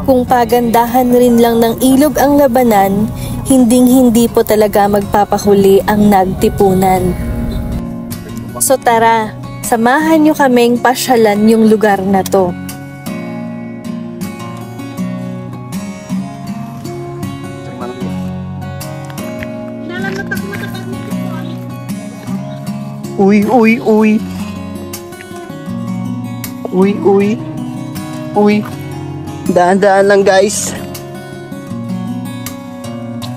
Kung pagandahan rin lang ng ilog ang labanan, hinding-hindi po talaga magpapahuli ang nagtipunan. So tara, samahan nyo kaming pasyalan yung lugar na to. Uy, uy, uy. Uy, uy. Uy. Daan-daan lang, guys.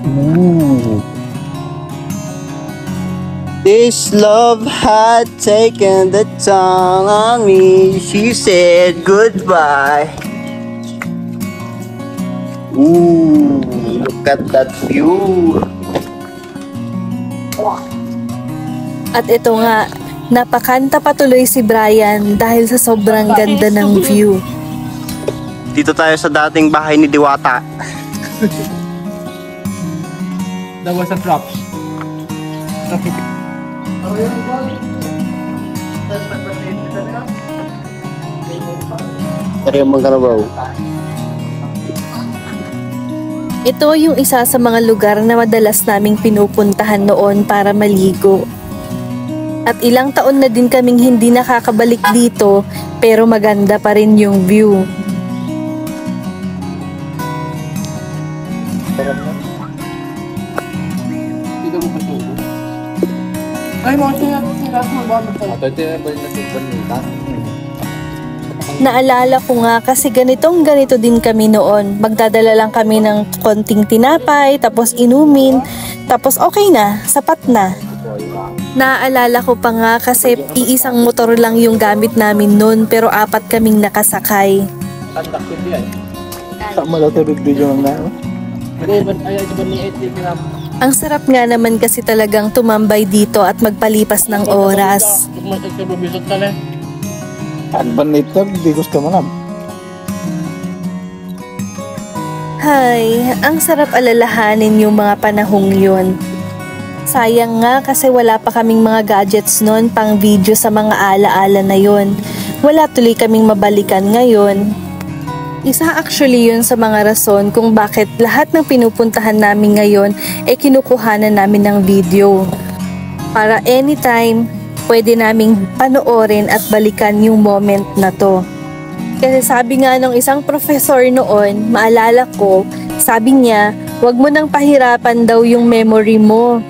Ooh. This love had taken the tongue on me. She said goodbye. Ooh, look at that view. At ito nga, napakanta patuloy si Brian dahil sa sobrang ganda ng view. Dito tayo sa dating bahay ni Diwata. That was a drops. Kaya magkarabaw. Ito yung isa sa mga lugar na madalas naming pinupuntahan noon para maligo. At ilang taon na din kaming hindi nakakabalik dito, pero maganda pa rin yung view. Ay, mga sinas mo ba? Naalala ko nga kasi ganito din kami noon. Magdadala lang kami ng konting tinapay, tapos inumin, tapos okay na, sapat na. Naaalala ko pa nga kasi iisang motor lang yung gamit namin noon pero 4 kaming nakasakay. Ang sarap nga naman kasi talagang tumambay dito at magpalipas ng oras. Hay, ang sarap alalahanin yung mga panahong yun. Sayang nga kasi wala pa kaming mga gadgets noon pang video sa mga alaala na yon. Wala tuloy kaming mabalikan ngayon. Isa actually yun sa mga rason kung bakit lahat ng pinupuntahan namin ngayon ay kinukuhanan namin ng video. Para anytime, pwede naming panoorin at balikan yung moment na to. Kasi sabi nga ng isang professor noon, maalala ko, sabi niya, wag mo nang pahirapan daw yung memory mo.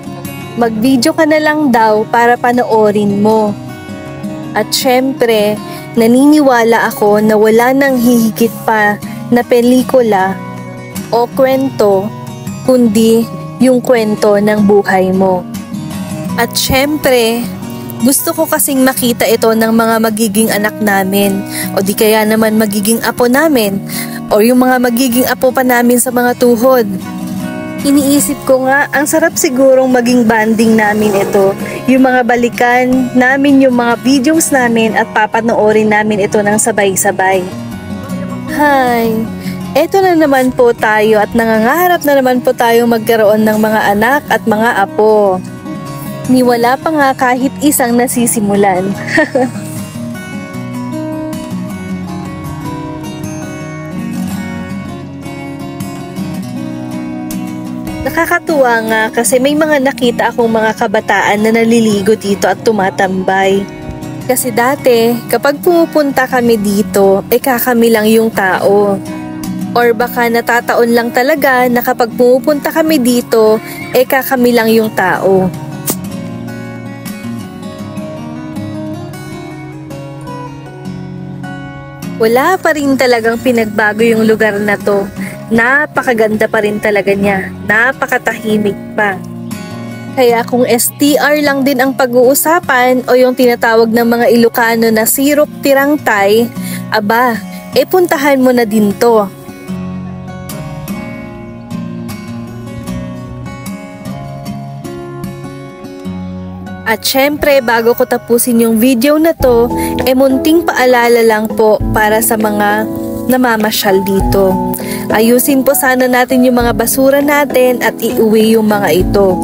Mag-video ka na lang daw para panoorin mo. At syempre, naniniwala ako na wala nang hihigit pa na pelikula o kwento, kundi yung kwento ng buhay mo. At syempre, gusto ko kasing makita ito ng mga magiging anak namin o di kaya naman magiging apo namin o yung mga magiging apo pa namin sa mga tuhod. Iniisip ko nga, ang sarap sigurong maging banding namin ito. Yung mga balikan namin yung mga videos namin at papanoorin namin ito ng sabay-sabay. Hay, eto na naman po tayo at nangangarap na naman po tayo magkaroon ng mga anak at mga apo. Ni wala pa nga kahit isang nasisimulan. Nakakatuwa nga kasi may mga nakita akong mga kabataan na naliligo dito at tumatambay. Kasi dati, kapag pumupunta kami dito, kami lang yung tao. Or baka natataon lang talaga na kapag pumupunta kami dito, kami lang yung tao. Wala pa rin talagang pinagbago yung lugar na to. Napakaganda pa rin talaga niya. Napakatahimik pa. Kaya kung STR lang din ang pag-uusapan o yung tinatawag ng mga Ilocano na sirop tirangtay, aba, puntahan mo na din to. At syempre, bago ko tapusin yung video na to, munting paalala lang po para sa mga namamasyal dito. Ayusin po sana natin yung mga basura natin at iuwi yung mga ito.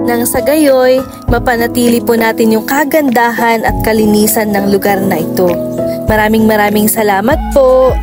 Nang sa gayoy, mapanatili po natin yung kagandahan at kalinisan ng lugar na ito. Maraming salamat po!